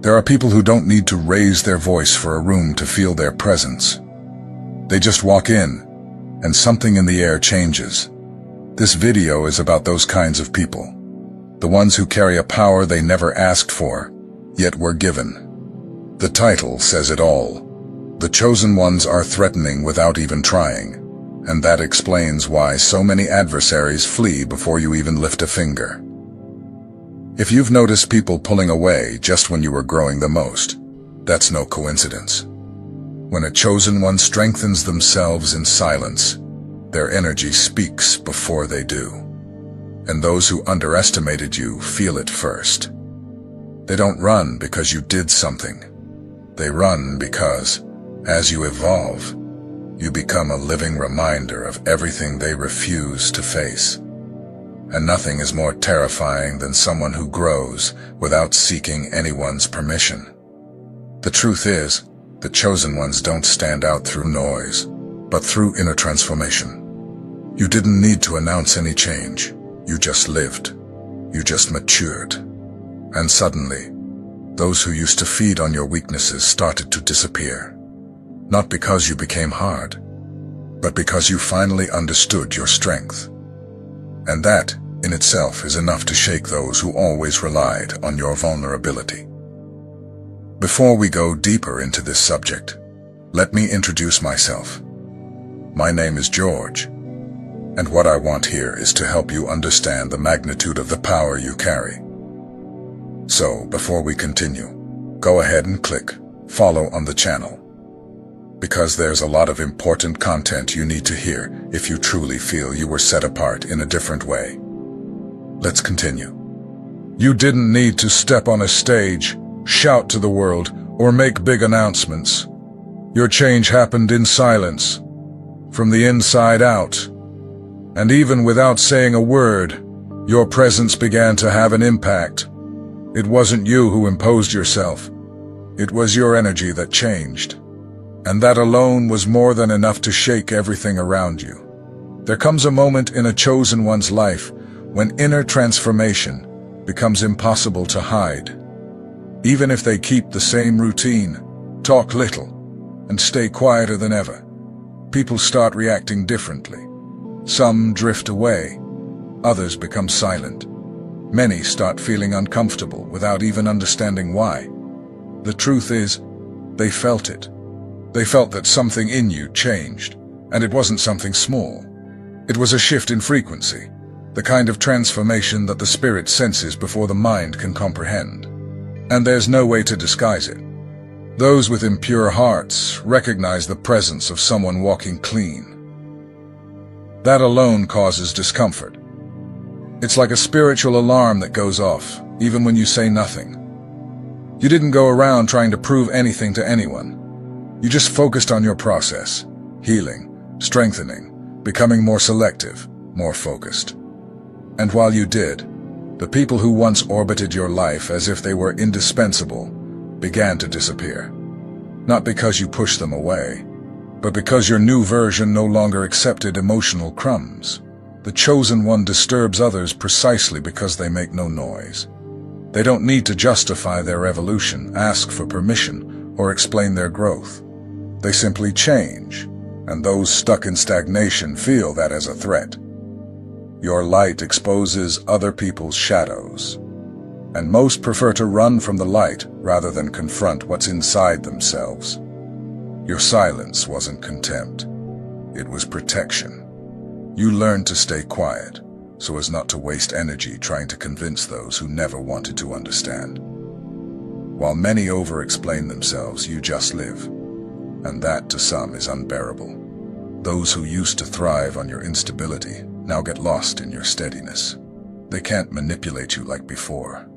There are people who don't need to raise their voice for a room to feel their presence. They just walk in, and something in the air changes. This video is about those kinds of people. The ones who carry a power they never asked for, yet were given. The title says it all. The chosen ones are threatening without even trying, and that explains why so many adversaries flee before you even lift a finger. If you've noticed people pulling away just when you were growing the most, that's no coincidence. When a chosen one strengthens themselves in silence, their energy speaks before they do. And those who underestimated you feel it first. They don't run because you did something. They run because, as you evolve, you become a living reminder of everything they refuse to face. And nothing is more terrifying than someone who grows without seeking anyone's permission. The truth is, the chosen ones don't stand out through noise, but through inner transformation. You didn't need to announce any change. You just lived. You just matured. And suddenly, those who used to feed on your weaknesses started to disappear. Not because you became hard, but because you finally understood your strength. And that, in itself, is enough to shake those who always relied on your vulnerability. Before we go deeper into this subject, let me introduce myself. My name is George, and what I want here is to help you understand the magnitude of the power you carry. So, before we continue, go ahead and click follow on the channel, because there's a lot of important content you need to hear if you truly feel you were set apart in a different way. Let's continue. You didn't need to step on a stage, shout to the world, or make big announcements. Your change happened in silence, from the inside out. And even without saying a word, your presence began to have an impact. It wasn't you who imposed yourself. It was your energy that changed. And that alone was more than enough to shake everything around you. There comes a moment in a chosen one's life when inner transformation becomes impossible to hide. Even if they keep the same routine, talk little, and stay quieter than ever, people start reacting differently. Some drift away, others become silent. Many start feeling uncomfortable without even understanding why. The truth is, they felt it. They felt that something in you changed, and it wasn't something small. It was a shift in frequency, the kind of transformation that the spirit senses before the mind can comprehend. And there's no way to disguise it. Those with impure hearts recognize the presence of someone walking clean. That alone causes discomfort. It's like a spiritual alarm that goes off, even when you say nothing. You didn't go around trying to prove anything to anyone. You just focused on your process, healing, strengthening, becoming more selective, more focused. And while you did, the people who once orbited your life as if they were indispensable began to disappear. Not because you pushed them away, but because your new version no longer accepted emotional crumbs. The chosen one disturbs others precisely because they make no noise. They don't need to justify their evolution, ask for permission, or explain their growth. They simply change, and those stuck in stagnation feel that as a threat. Your light exposes other people's shadows, and most prefer to run from the light rather than confront what's inside themselves. Your silence wasn't contempt. It was protection. You learned to stay quiet, so as not to waste energy trying to convince those who never wanted to understand. While many over-explain themselves, you just live, and that to some is unbearable. Those who used to thrive on your instability now get lost in your steadiness. They can't manipulate you like before.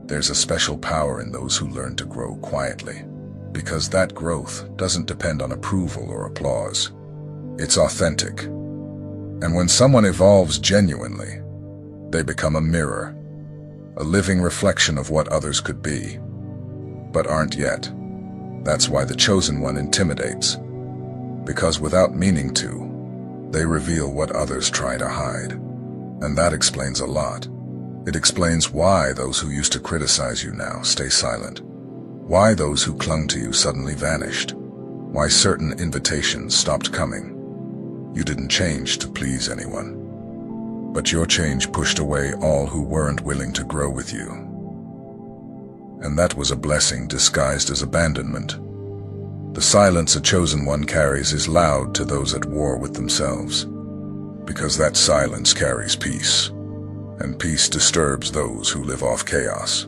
There's a special power in those who learn to grow quietly, because that growth doesn't depend on approval or applause. It's authentic. And when someone evolves genuinely, they become a mirror, a living reflection of what others could be, but aren't yet. That's why the chosen one intimidates, because without meaning to, they reveal what others try to hide. And that explains a lot. It explains why those who used to criticize you now stay silent, Why those who clung to you suddenly vanished. Why certain invitations stopped coming. You didn't change to please anyone, but your change pushed away all who weren't willing to grow with you. And that was a blessing disguised as abandonment. The silence a chosen one carries is loud to those at war with themselves, because that silence carries peace, and peace disturbs those who live off chaos.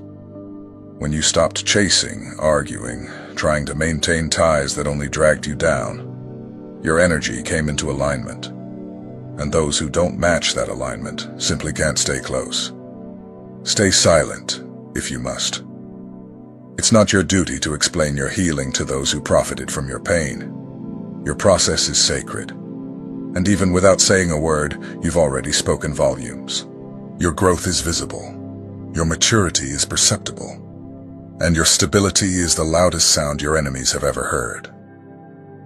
When you stopped chasing, arguing, trying to maintain ties that only dragged you down, your energy came into alignment, and those who don't match that alignment simply can't stay close. Stay silent, if you must. It's not your duty to explain your healing to those who profited from your pain. Your process is sacred, and even without saying a word, you've already spoken volumes. Your growth is visible, your maturity is perceptible, and your stability is the loudest sound your enemies have ever heard.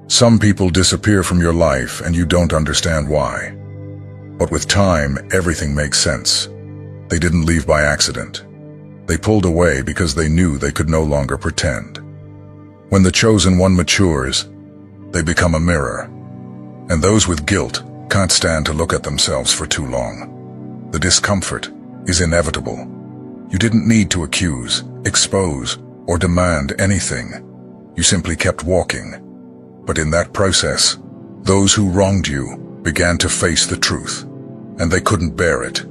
Some people disappear from your life and you don't understand why. But with time, everything makes sense. They didn't leave by accident. They pulled away because they knew they could no longer pretend. When the chosen one matures, they become a mirror, and those with guilt can't stand to look at themselves for too long. The discomfort is inevitable. You didn't need to accuse, expose, or demand anything. You simply kept walking. But in that process, those who wronged you began to face the truth, and they couldn't bear it.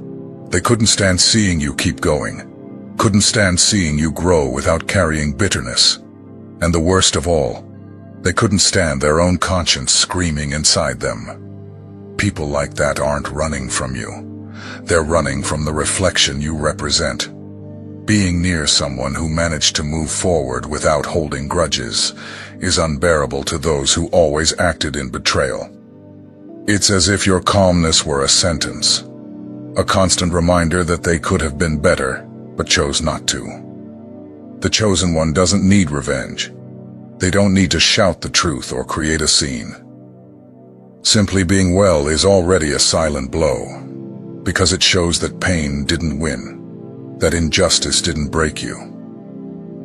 They couldn't stand seeing you keep going, couldn't stand seeing you grow without carrying bitterness. And the worst of all, they couldn't stand their own conscience screaming inside them. People like that aren't running from you. They're running from the reflection you represent. Being near someone who managed to move forward without holding grudges is unbearable to those who always acted in betrayal. It's as if your calmness were a sentence, a constant reminder that they could have been better, but chose not to. The chosen one doesn't need revenge. They don't need to shout the truth or create a scene. Simply being well is already a silent blow, because it shows that pain didn't win, that injustice didn't break you,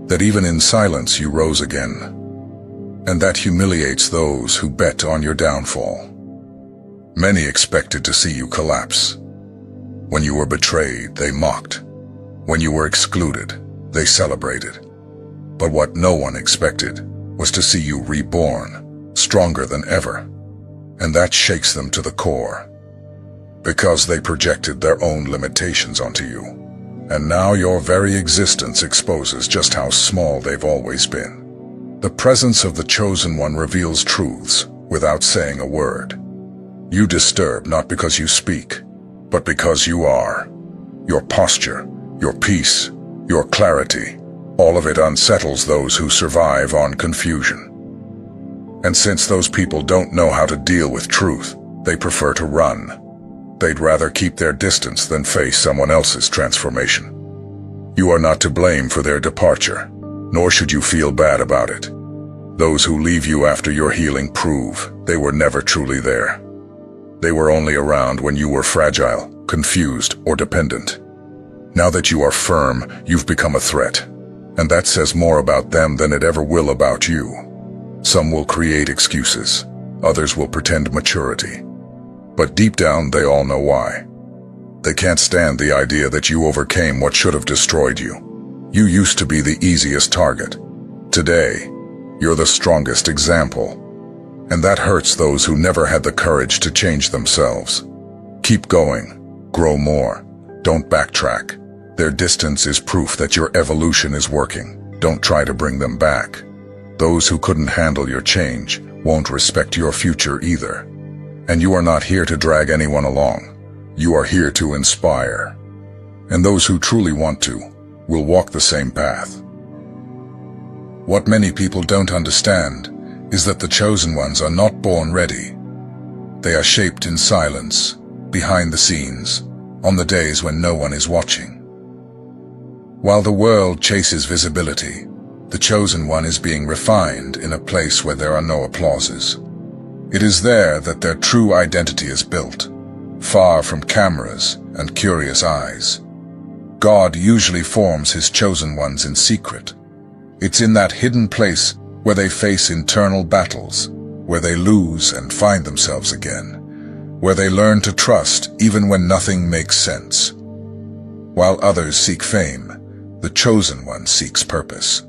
that even in silence you rose again, and that humiliates those who bet on your downfall. Many expected to see you collapse. When you were betrayed, they mocked. When you were excluded, they celebrated. But what no one expected was to see you reborn, stronger than ever, and that shakes them to the core, because they projected their own limitations onto you. And now your very existence exposes just how small they've always been. The presence of the chosen one reveals truths without saying a word. You disturb not because you speak, but because you are. Your posture, your peace, your clarity, all of it unsettles those who survive on confusion. And since those people don't know how to deal with truth, they prefer to run. They'd rather keep their distance than face someone else's transformation. You are not to blame for their departure, nor should you feel bad about it. Those who leave you after your healing prove they were never truly there. They were only around when you were fragile, confused, or dependent. Now that you are firm, you've become a threat, and that says more about them than it ever will about you. Some will create excuses, others will pretend maturity. But deep down, they all know why. They can't stand the idea that you overcame what should have destroyed you. You used to be the easiest target. Today, you're the strongest example. And that hurts those who never had the courage to change themselves. Keep going. Grow more. Don't backtrack. Their distance is proof that your evolution is working. Don't try to bring them back. Those who couldn't handle your change won't respect your future either. And you are not here to drag anyone along. You are here to inspire. And those who truly want to will walk the same path. What many people don't understand is that the chosen ones are not born ready. They are shaped in silence, behind the scenes, on the days when no one is watching. While the world chases visibility, the chosen one is being refined in a place where there are no applauses. It is there that their true identity is built, far from cameras and curious eyes. God usually forms his chosen ones in secret, It's in that hidden place where they face internal battles, where they lose and find themselves again, where they learn to trust even when nothing makes sense. While others seek fame, the chosen one seeks purpose.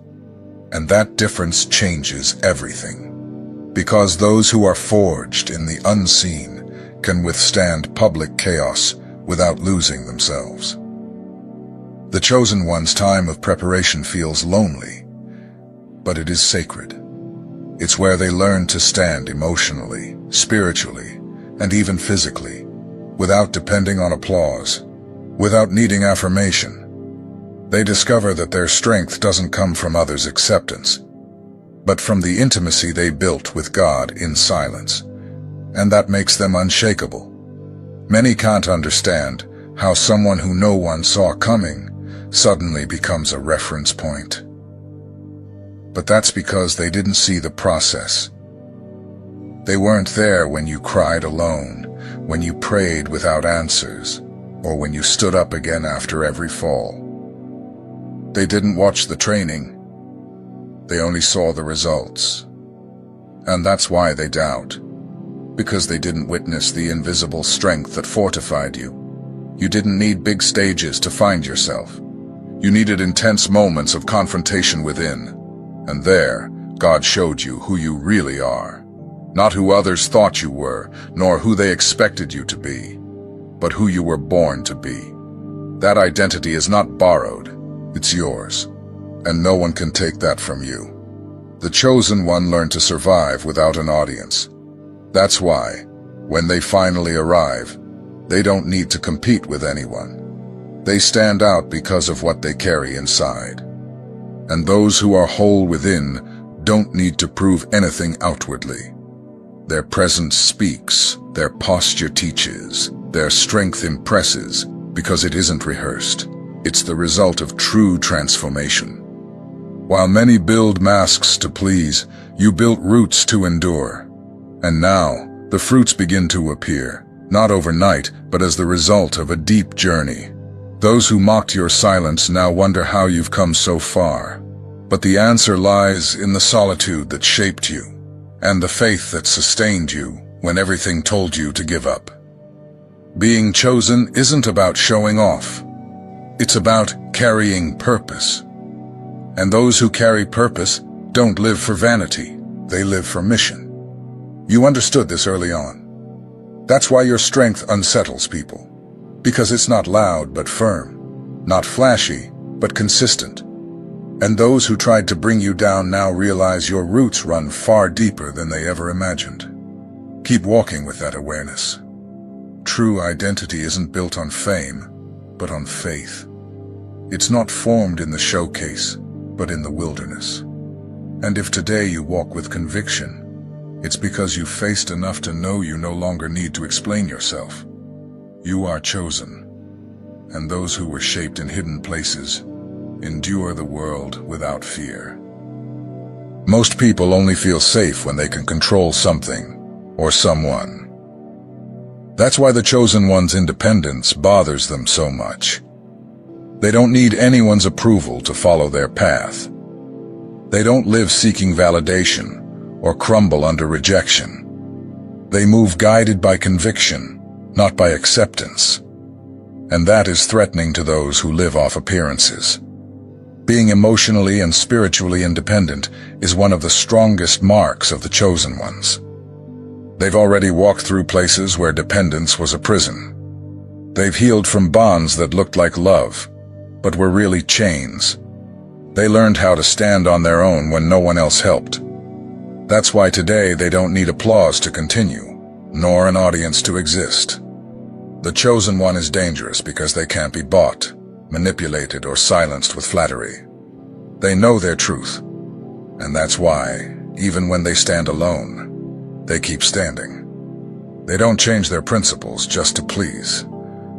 And that difference changes everything. Because those who are forged in the unseen can withstand public chaos without losing themselves. The chosen one's time of preparation feels lonely, but it is sacred. It's where they learn to stand emotionally, spiritually, and even physically, without depending on applause, without needing affirmation. They discover that their strength doesn't come from others' acceptance, but from the intimacy they built with God in silence, and that makes them unshakable. Many can't understand how someone who no one saw coming suddenly becomes a reference point. But that's because they didn't see the process. They weren't there when you cried alone, when you prayed without answers, or when you stood up again after every fall. They didn't watch the training. They only saw the results. And that's why they doubt. Because they didn't witness the invisible strength that fortified you. You didn't need big stages to find yourself. You needed intense moments of confrontation within. And there, God showed you who you really are. Not who others thought you were, nor who they expected you to be, but who you were born to be. That identity is not borrowed. It's yours, and no one can take that from you. The chosen one learned to survive without an audience. That's why, when they finally arrive, they don't need to compete with anyone. They stand out because of what they carry inside. And those who are whole within don't need to prove anything outwardly. Their presence speaks, their posture teaches, their strength impresses, because it isn't rehearsed. It's the result of true transformation. While many build masks to please, you built roots to endure. And now, the fruits begin to appear, not overnight, but as the result of a deep journey. Those who mocked your silence now wonder how you've come so far. But the answer lies in the solitude that shaped you, and the faith that sustained you when everything told you to give up. Being chosen isn't about showing off. It's about carrying purpose. And those who carry purpose don't live for vanity, they live for mission. You understood this early on. That's why your strength unsettles people. Because it's not loud but firm, not flashy but consistent. And those who tried to bring you down now realize your roots run far deeper than they ever imagined. Keep walking with that awareness. True identity isn't built on fame, but on faith. It's not formed in the showcase, but in the wilderness. And if today you walk with conviction, it's because you faced enough to know you no longer need to explain yourself. You are chosen, and those who were shaped in hidden places endure the world without fear. Most people only feel safe when they can control something or someone. That's why the chosen one's independence bothers them so much. They don't need anyone's approval to follow their path. They don't live seeking validation or crumble under rejection. They move guided by conviction, not by acceptance. And that is threatening to those who live off appearances. Being emotionally and spiritually independent is one of the strongest marks of the chosen ones. They've already walked through places where dependence was a prison. They've healed from bonds that looked like love, but were really chains. They learned how to stand on their own when no one else helped. That's why today they don't need applause to continue, nor an audience to exist. The chosen one is dangerous because they can't be bought, manipulated, or silenced with flattery. They know their truth, and that's why, even when they stand alone, they keep standing. They don't change their principles just to please.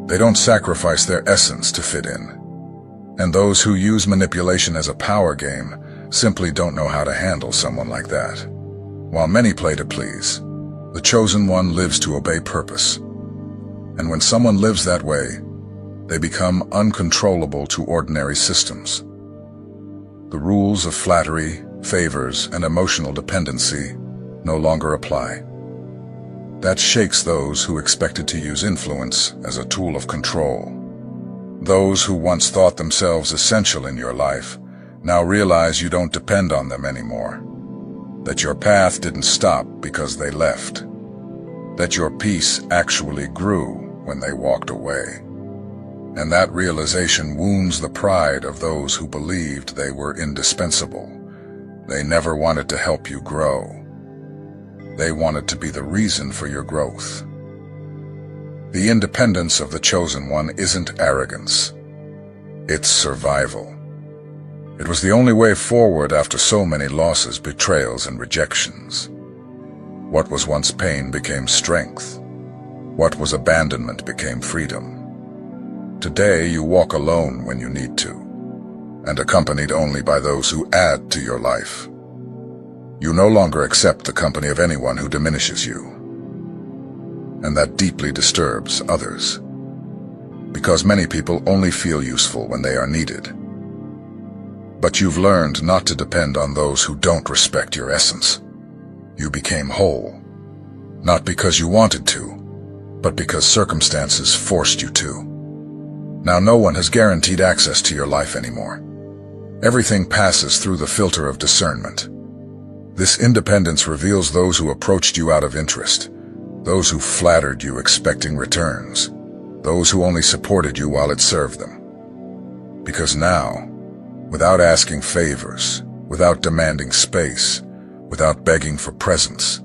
They don't sacrifice their essence to fit in. And those who use manipulation as a power game simply don't know how to handle someone like that. While many play to please, the chosen one lives to obey purpose. And when someone lives that way, they become uncontrollable to ordinary systems. The rules of flattery, favors, and emotional dependency no longer apply. That shakes those who expected to use influence as a tool of control. Those who once thought themselves essential in your life now realize you don't depend on them anymore. That your path didn't stop because they left. That your peace actually grew when they walked away. And that realization wounds the pride of those who believed they were indispensable. They never wanted to help you grow. They wanted to be the reason for your growth. The independence of the chosen one isn't arrogance. It's survival. It was the only way forward after so many losses, betrayals, and rejections. What was once pain became strength. What was abandonment became freedom. Today you walk alone when you need to, and accompanied only by those who add to your life. You no longer accept the company of anyone who diminishes you. And that deeply disturbs others, because many people only feel useful when they are needed. But you've learned not to depend on those who don't respect your essence. You became whole, not because you wanted to, but because circumstances forced you to. Now no one has guaranteed access to your life anymore. Everything passes through the filter of discernment. This independence reveals those who approached you out of interest, those who flattered you expecting returns, those who only supported you while it served them. Because now, without asking favors, without demanding space, without begging for presence,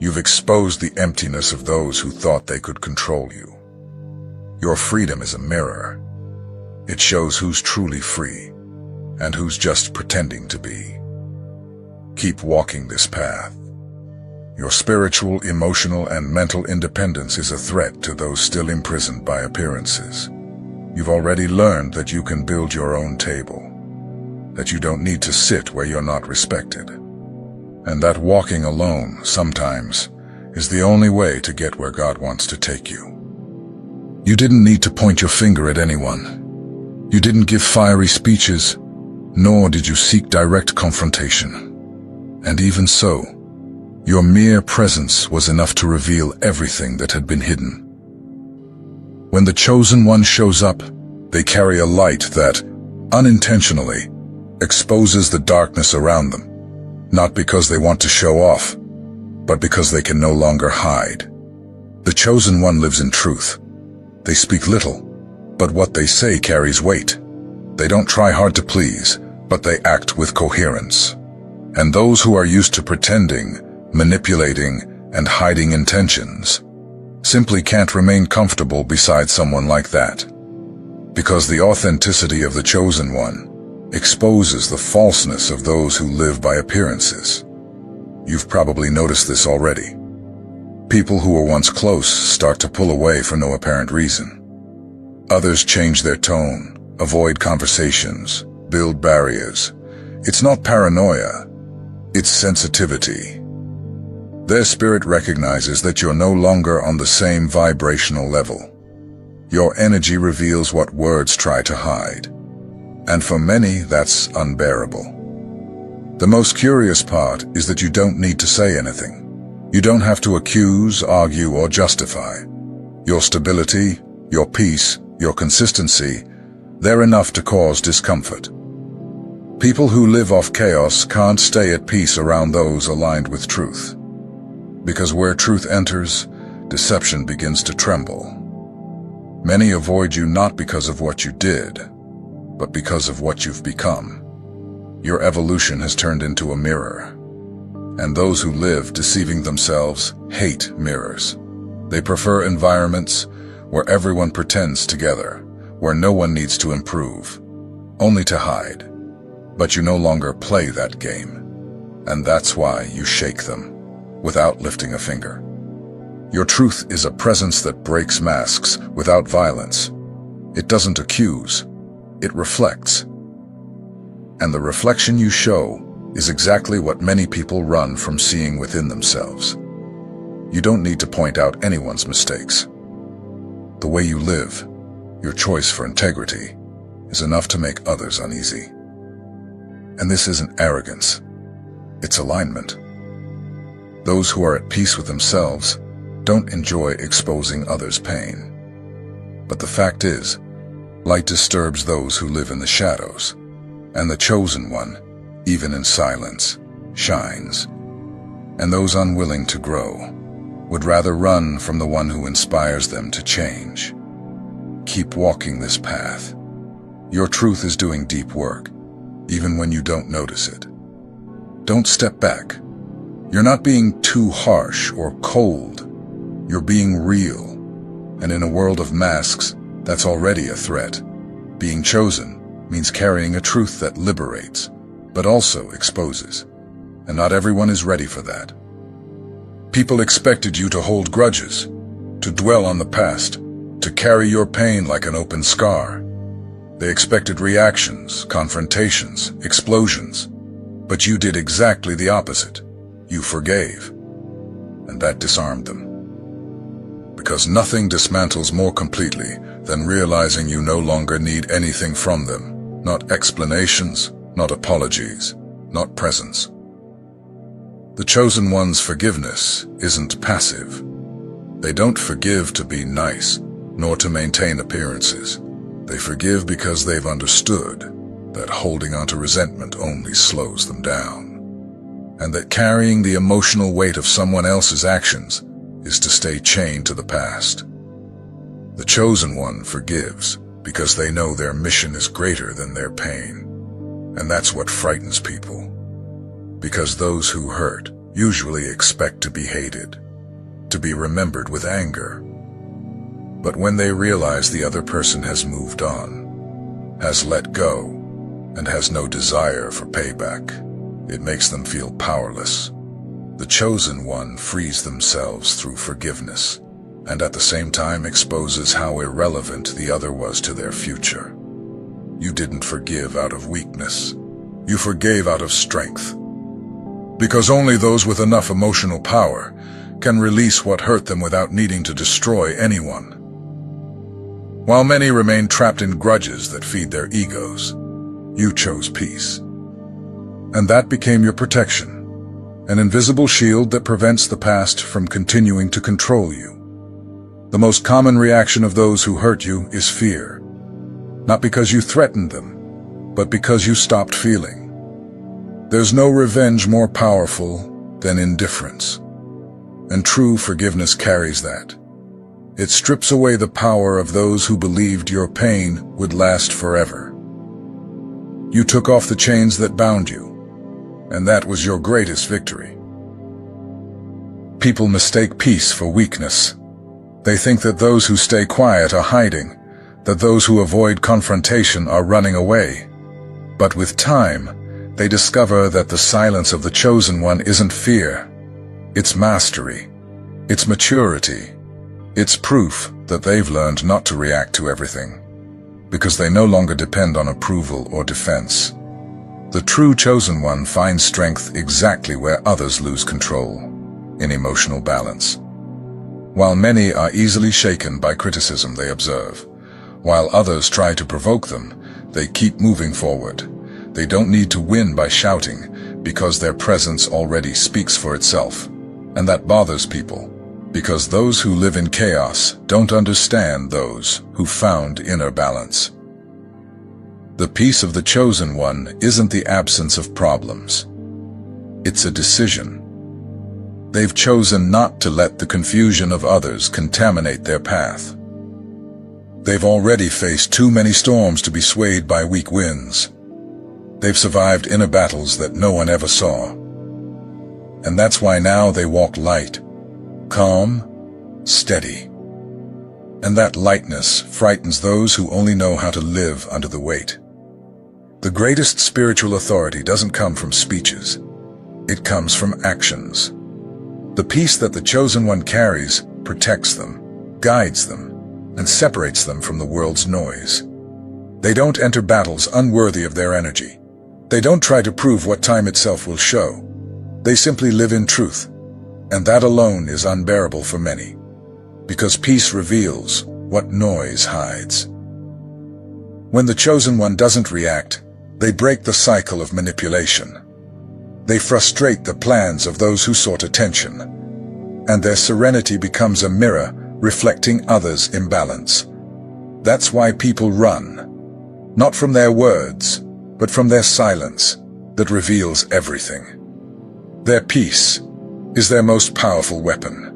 you've exposed the emptiness of those who thought they could control you. Your freedom is a mirror. It shows who's truly free and who's just pretending to be. Keep walking this path. Your spiritual, emotional, and mental independence is a threat to those still imprisoned by appearances. You've already learned that you can build your own table, that you don't need to sit where you're not respected, and that walking alone, sometimes, is the only way to get where God wants to take you. You didn't need to point your finger at anyone. You didn't give fiery speeches, nor did you seek direct confrontation. And even so, your mere presence was enough to reveal everything that had been hidden. When the chosen one shows up, they carry a light that, unintentionally, exposes the darkness around them, not because they want to show off, but because they can no longer hide. The chosen one lives in truth. They speak little, but what they say carries weight. They don't try hard to please, but they act with coherence. And those who are used to pretending, manipulating, and hiding intentions simply can't remain comfortable beside someone like that. Because the authenticity of the chosen one exposes the falseness of those who live by appearances. You've probably noticed this already. People who were once close start to pull away for no apparent reason. Others change their tone, avoid conversations, build barriers. It's not paranoia, it's sensitivity. Their spirit recognizes that you're no longer on the same vibrational level. Your energy reveals what words try to hide. And for many, that's unbearable. The most curious part is that you don't need to say anything. You don't have to accuse, argue, or justify. Your stability, your peace, your consistency, they're enough to cause discomfort. People who live off chaos can't stay at peace around those aligned with truth. Because where truth enters, deception begins to tremble. Many avoid you not because of what you did, but because of what you've become. Your evolution has turned into a mirror. And those who live deceiving themselves hate mirrors. They prefer environments where everyone pretends together, where no one needs to improve, only to hide. But you no longer play that game. And that's why you shake them, without lifting a finger. Your truth is a presence that breaks masks without violence. It doesn't accuse. It reflects. And the reflection you show is exactly what many people run from seeing within themselves. You don't need to point out anyone's mistakes. The way you live, your choice for integrity, is enough to make others uneasy. And this isn't arrogance. It's alignment. Those who are at peace with themselves don't enjoy exposing others' pain. But the fact is, light disturbs those who live in the shadows, and the chosen one, even in silence, shines. And those unwilling to grow would rather run from the one who inspires them to change. Keep walking this path. Your truth is doing deep work, even when you don't notice it. Don't step back. You're not being too harsh or cold. You're being real. And in a world of masks, that's already a threat. Being chosen means carrying a truth that liberates, but also exposes. And not everyone is ready for that. People expected you to hold grudges, to dwell on the past, to carry your pain like an open scar. They expected reactions, confrontations, explosions. But you did exactly the opposite. You forgave. And that disarmed them. Because nothing dismantles more completely than realizing you no longer need anything from them. Not explanations, not apologies, not presents. The chosen one's forgiveness isn't passive. They don't forgive to be nice, nor to maintain appearances. They forgive because they've understood that holding on to resentment only slows them down, and that carrying the emotional weight of someone else's actions is to stay chained to the past. The chosen one forgives because they know their mission is greater than their pain, and that's what frightens people. Because those who hurt usually expect to be hated, to be remembered with anger. But when they realize the other person has moved on, has let go, and has no desire for payback, it makes them feel powerless. The chosen one frees themselves through forgiveness, and at the same time exposes how irrelevant the other was to their future. You didn't forgive out of weakness. You forgave out of strength. Because only those with enough emotional power can release what hurt them without needing to destroy anyone. While many remain trapped in grudges that feed their egos, you chose peace. And that became your protection, an invisible shield that prevents the past from continuing to control you. The most common reaction of those who hurt you is fear, not because you threatened them, but because you stopped feeling. There's no revenge more powerful than indifference, and true forgiveness carries that. It strips away the power of those who believed your pain would last forever. You took off the chains that bound you, and that was your greatest victory. People mistake peace for weakness. They think that those who stay quiet are hiding, that those who avoid confrontation are running away. But with time, they discover that the silence of the chosen one isn't fear. It's mastery. It's maturity. It's proof that they've learned not to react to everything, because they no longer depend on approval or defense. The true chosen one finds strength exactly where others lose control, in emotional balance. While many are easily shaken by criticism they observe, while others try to provoke them, they keep moving forward. They don't need to win by shouting, because their presence already speaks for itself. And that bothers people, because those who live in chaos don't understand those who found inner balance. The peace of the chosen one isn't the absence of problems. It's a decision. They've chosen not to let the confusion of others contaminate their path. They've already faced too many storms to be swayed by weak winds. They've survived inner battles that no one ever saw. And that's why now they walk light, calm, steady. And that lightness frightens those who only know how to live under the weight. The greatest spiritual authority doesn't come from speeches. It comes from actions. The peace that the chosen one carries protects them, guides them, and separates them from the world's noise. They don't enter battles unworthy of their energy. They don't try to prove what time itself will show. They simply live in truth, and that alone is unbearable for many, because peace reveals what noise hides. When the chosen one doesn't react, They break the cycle of manipulation. They frustrate the plans of those who sought attention, and their serenity becomes a mirror reflecting others' imbalance. That's why people run, not from their words, but from their silence that reveals everything. Their peace is their most powerful weapon,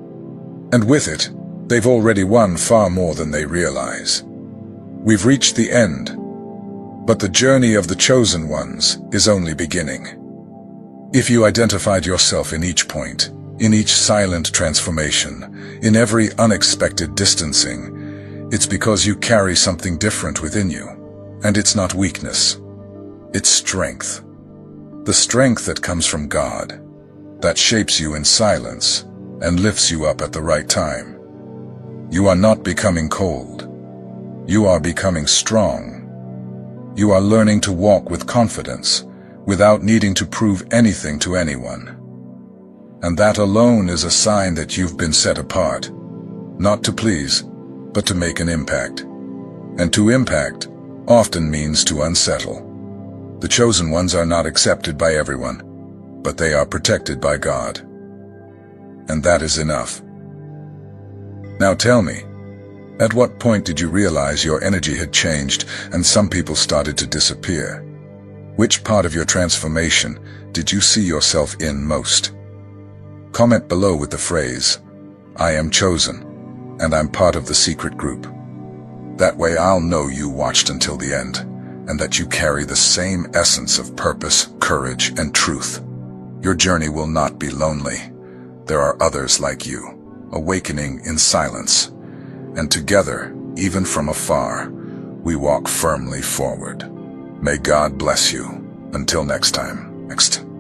and with it, they've already won far more than they realize. We've reached the end, but the journey of the chosen ones is only beginning. If you identified yourself in each point, in each silent transformation, in every unexpected distancing, it's because you carry something different within you. And it's not weakness. It's strength. The strength that comes from God, that shapes you in silence and lifts you up at the right time. You are not becoming cold. You are becoming strong. You are learning to walk with confidence, without needing to prove anything to anyone. And that alone is a sign that you've been set apart, not to please, but to make an impact. And to impact often means to unsettle. The chosen ones are not accepted by everyone, but they are protected by God. And that is enough. Now tell me, at what point did you realize your energy had changed and some people started to disappear? Which part of your transformation did you see yourself in most? Comment below with the phrase, "I am chosen, and I'm part of the secret group." That way I'll know you watched until the end, and that you carry the same essence of purpose, courage, and truth. Your journey will not be lonely. There are others like you, awakening in silence. And together, even from afar, we walk firmly forward. May God bless you. Until next time.